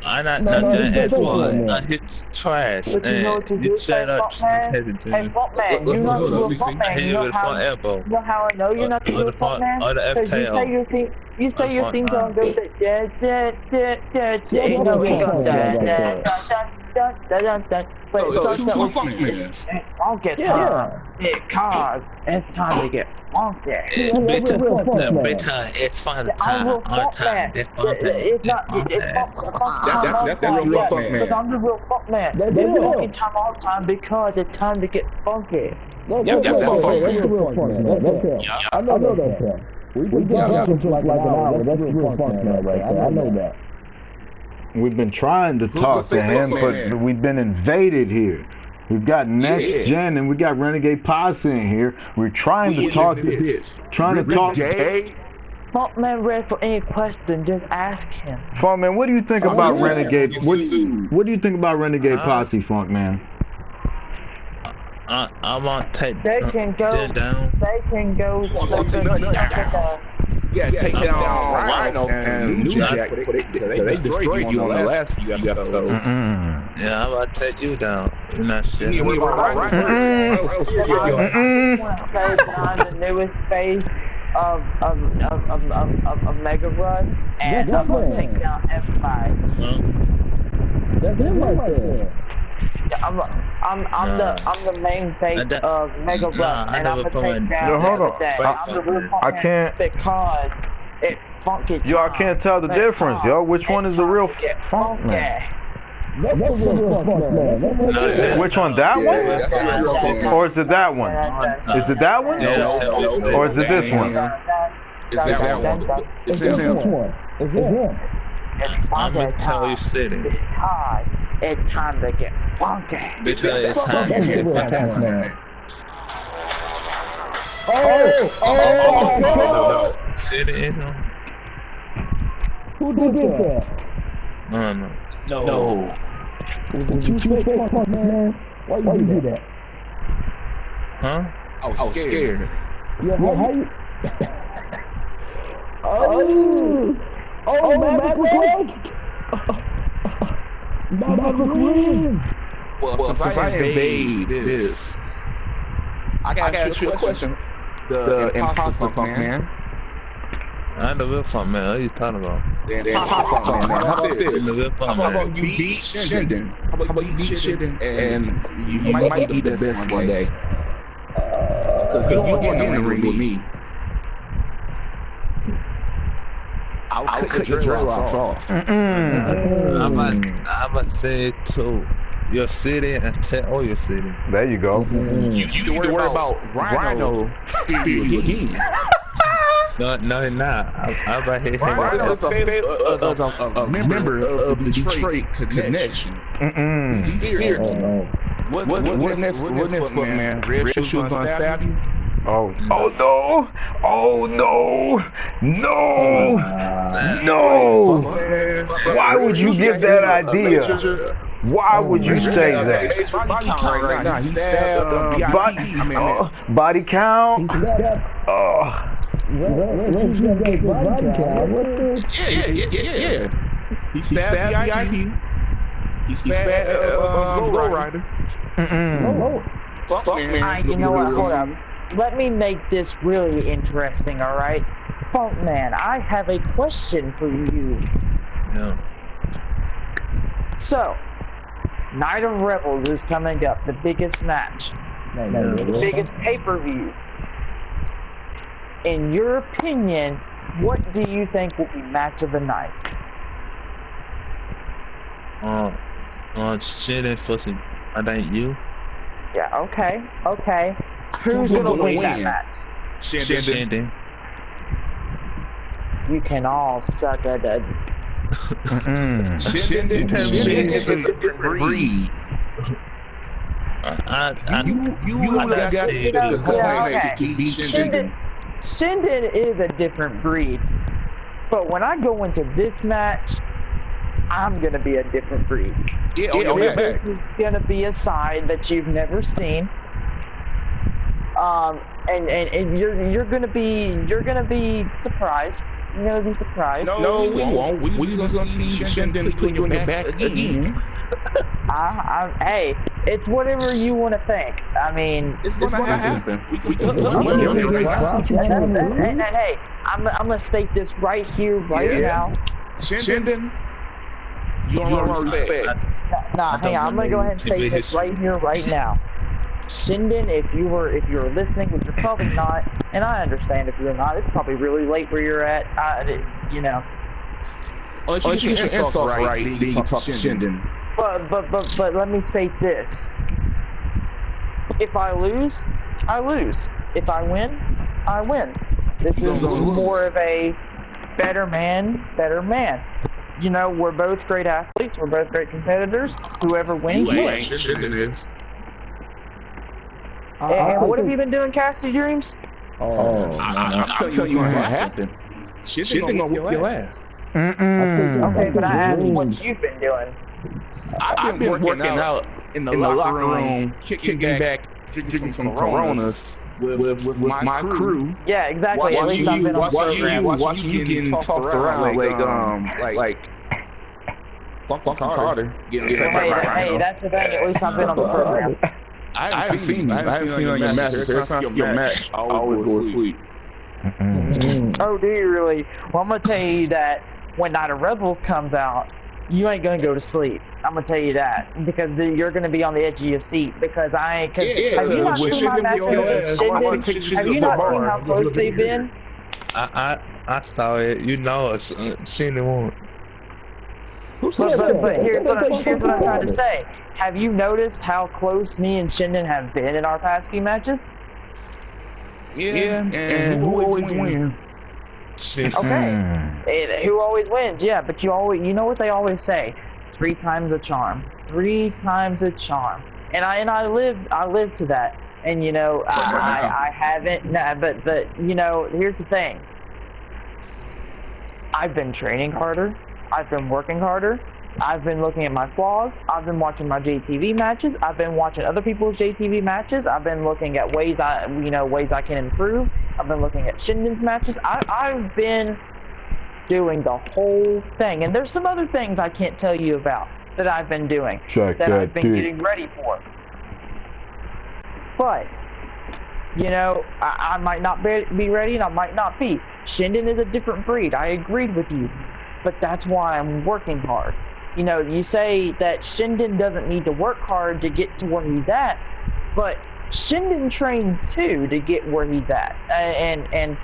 I'm not nothing as well. I hit trash. But you know what you shut up, man? Hey, fuck man, you know you're a fuck man. You know how I know you're not the real fuck man? Because you say your theme song goes like you know we go but it's two funk men. Funky time. Because it's time to get funky. It's fun time. All time. It's not. It's funk. That's the real funk man. Because I'm the real funk man. It's funky time all the time because it's time to get funky. That's funk man. I know that. We got to like an hour. That's the real funk man right there. I know that. We've been trying to talk to him, but we've been invaded here. We've got Next Gen and we got Renegade Posse in here. We're trying to talk. Funk man ready for any question, just ask him. Funk man, what do you think about Renegade? What do you think about Renegade Posse, Funk man? I'm gonna take they can go down. They can go. Yeah, take down Rhino and New Jack. They destroyed you on the last few episodes. Yeah, I'm about to take you down. You're not shit. You want to say the newest phase of Mega Run, and I'm gonna take down F5. That's him right there. I'm the main face of Mega Run, and I'm gonna take down everything. I'm the real I can't because it's funky. Yo, I can't tell the difference, yo. Which one is the real funk man? That's the real fuck man. Which one? That one? That's the real fuck man. Or is it that one? Is it that one? No. Or is it this one? It's that one. It's him. It's him. I'm gonna tell you city. It's time to get funky. Because it's time to get funky. Oh! City is on. Who did that? No. Was it you fake punk man? Why you do that? Huh? I was scared. Yeah, how you? Maverick! Maverick! Well, since I invade this, I got you a question. The imposter funk man. I the real funk man. What are you talking about? The imposter funk man. How about this? The real funk How man. about you beat Shinden? How about you beat Shinden? And you might be the best one day. Because you don't get in the ring with me. I'll cut your dreadlocks off. I'm about to say to your city and tell all your city. There you go. You need to worry about Rhino stealing you again. No, not. I'm about to hit him. Rhino is a member of the Detroit connection. He's scared. What next, fuck man? Red Shoes gonna stab you? Oh no! Oh no! No! Why would you give that idea? Why would you say that? Body count right now. He stabbed body count? Yeah. He stabbed VIP. He stabbed Gold Rider. You know what? Hold up. Let me make this really interesting, alright? Funk Man, I have a question for you. No. So, Night of Rebels is coming up, the biggest match, the biggest pay-per-view. In your opinion, what do you think will be match of the night? Shit and fussy. I think you. Yeah, okay. Who's gonna win that match? Shinden. You can all suck at it. Shinden is a different breed. Shinden is a different breed. But when I go into this match, I'm gonna be a different breed. This is gonna be a side that you've never seen. And you're gonna be surprised. You're gonna be surprised. No, we won't. We gonna see Shinden put you in your back again. Hey, it's whatever you want to think. I mean, it's gonna happen. Hey, I'm gonna state this right here, now. Shinden, you don't respect. Nah, hang on. I'm gonna go ahead and state this right here, right now. Shinden, if you were listening, which you're probably not, and I understand if you're not, it's probably really late where you're at. You know. Oh, you get your insults right, then you talk to Shinden. But let me state this. If I lose, I lose. If I win, I win. This is more of a better man. You know, we're both great athletes. We're both great competitors. Whoever wins, wins. And what have you been doing, Cassie Dreams? I'm telling you what's gonna happen. Shinden gonna whoop your ass. Okay, but I asked what you've been doing. I've been working out in the locker room, kicking back, drinking some Coronas with my crew. Yeah, exactly. At least I've been on the program. Watching you getting tossed around like Funky Carter. Hey, that's the thing. At least I've been on the program. I haven't seen you. I haven't seen you on your matches. Every time I see your match, I always go to sleep. Oh, do you really? Well, I'm gonna tell you that when Night of Rebels comes out, you ain't gonna go to sleep. I'm gonna tell you that because you're gonna be on the edge of your seat because have you not seen my matches? Have you not seen how close they've been? I saw it. You know, Shinden won. But here's what I'm trying to say. Have you noticed how close me and Shinden have been in our past few matches? Yeah, and who always wins? Okay, who always wins? Yeah, but you know what they always say: 3 times a charm, 3 times a charm. And I live to that. And you know, I haven't. Nah, but you know, here's the thing. I've been training harder. I've been working harder. I've been looking at my flaws. I've been watching my JTV matches. I've been watching other people's JTV matches. I've been looking at ways I can improve. I've been looking at Shinden's matches. I've been doing the whole thing. And there's some other things I can't tell you about that I've been doing that I've been getting ready for. But, you know, I might not be ready and I might not be. Shinden is a different breed. I agreed with you. But that's why I'm working hard. You know, you say that Shinden doesn't need to work hard to get to where he's at, but Shinden trains too to get where he's at. And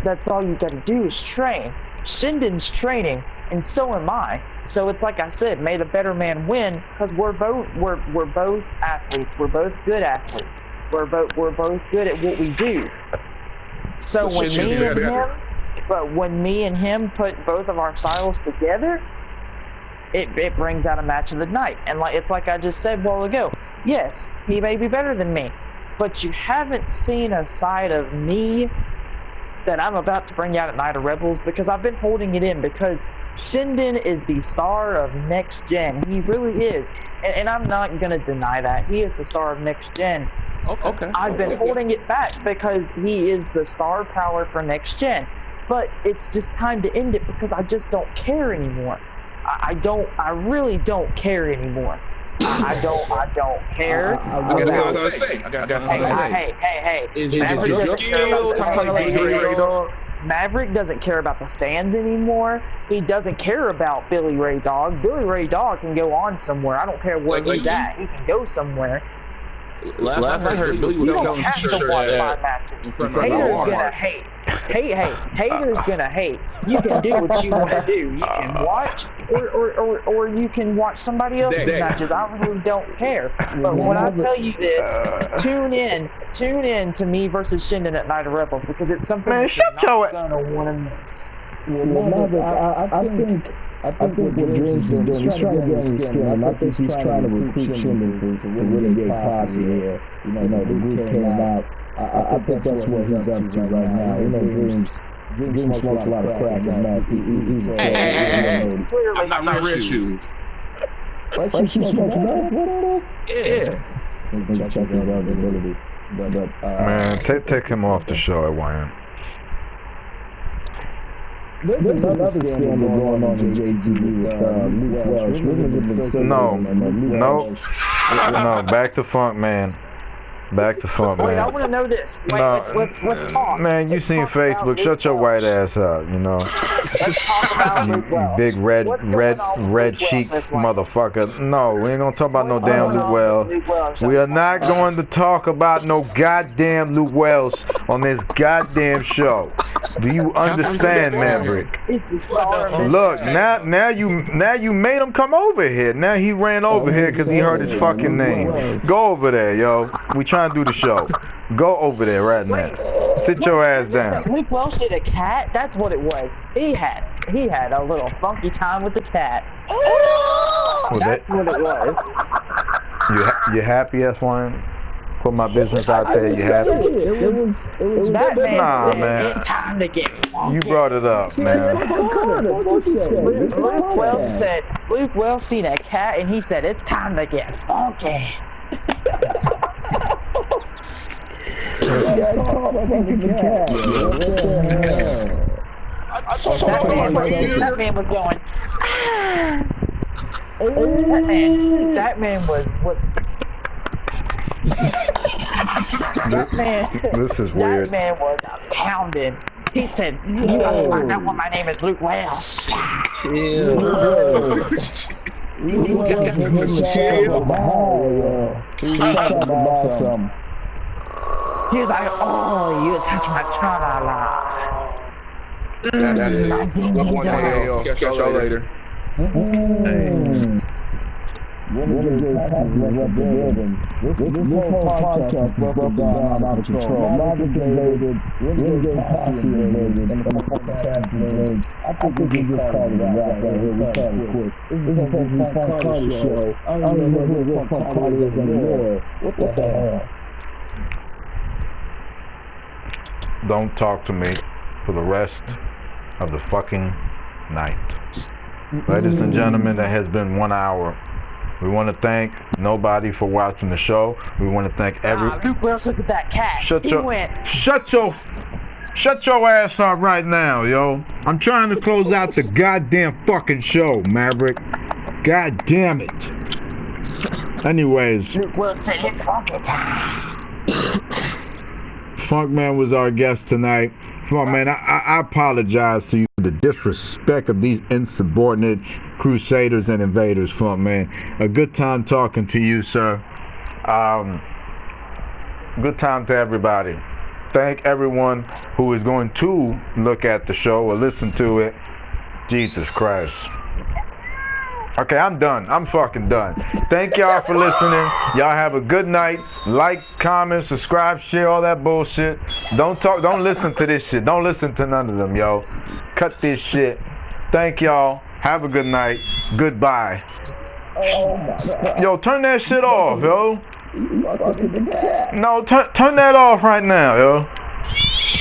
that's all you gotta do is train. Shinden's training, and so am I. So it's like I said, may the better man win, because we're both athletes. We're both good athletes. We're both good at what we do. So when me and him put both of our styles together, it brings out a match of the night. And it's like I just said a while ago. Yes, he may be better than me, but you haven't seen a side of me that I'm about to bring out at Night of Rebels, because I've been holding it in, because Shinden is the star of Next Gen. He really is. And I'm not going to deny that. He is the star of Next Gen. Okay. I've been holding it back because he is the star power for Next Gen. But it's just time to end it, because I just don't care anymore. I really don't care anymore. I don't care. I got something to say. Hey. Is it your skills? Maverick doesn't care about the fans anymore. He doesn't care about Billy Ray Dog. Billy Ray Dog can go on somewhere. I don't care where he's at. He can go somewhere. Last I heard, Billy was selling shirts in front of Haters Walmart. gonna hate. Haters gonna hate. You can do what you want to do. You can watch, or you can watch somebody else's matches. I really don't care. But when I tell you this, tune in to me versus Shinden at Night of Rebels, because it's something that you're not gonna want to miss. I think what Dreams is doing, he's trying to get on his skin, and I think he's trying to recruit Shinden for really great classes here. You know, the group came out. I think that's what he's up to right now. You know, Dreams smokes a lot of crack, and Matt, he's hey. I'm not Red Shoes. Red Shoes smokes meth? Yeah. Check his availability. Man, take him off the show at YM. There's another scandal going on in JTV with Luke Welch. No, back to Funk Man. Back to Funk Man. Wait, I want to know this. Wait, let's talk. Man, you seen Facebook? Shut your white ass up. You know. Let's talk about Luke Welch. Big red cheeked motherfucker. No, we ain't gonna talk about no damn Luke Welch. We are not going to talk about no goddamn Luke Welch on this goddamn show. Do you understand, Maverick? Look, now you made him come over here. Now he ran over here because he heard his fucking name. Go over there, yo. We trying to do the show. Go over there right now. Sit your ass down. Luke Welch did a cat? That's what it was. He had a little funky time with the cat. That's what it was. You happy, S1? Put my business out there. You happy? That man said, it's time to get funky. You brought it up, man. Luke Welch seen a cat and he said, it's time to get funky. That man was going. That man was what? This is weird. That man was pounding. He said, "You gotta find out what my name is, Luke Welch." We got to chill. He was like, "Oh, you touch my tra-la-la." That's it. Catch y'all later. Renegade Passes left the building. This whole podcast is broken down out of control. Magic invaded, Renegade Passes invaded, and the podcast invaded. I think we just call it a wrap right here. We call it quick. This is supposed to be Funk Carter show. I don't even know who Funk Carter is anymore. What the hell? Don't talk to me for the rest of the fucking night. Ladies and gentlemen, that has been 1 hour. We want to thank nobody for watching the show. We want to thank Luke Wells, look at that cat. Shut your ass up right now, yo. I'm trying to close out the goddamn fucking show, Maverick. God damn it. Anyways, Luke Wells said it's fucking time. Funkman was our guest tonight. Funkman, I apologize to you for the disrespect of these insubordinate crusaders and invaders, Funkman. A good time talking to you, sir. Good time to everybody. Thank everyone who is going to look at the show or listen to it. Jesus Christ. Okay, I'm done. I'm fucking done. Thank y'all for listening. Y'all have a good night. Like, comment, subscribe, share, all that bullshit. Don't listen to this shit. Don't listen to none of them, yo. Cut this shit. Thank y'all. Have a good night. Goodbye. Oh my God. Yo, turn that shit off, yo. No, turn that off right now, yo.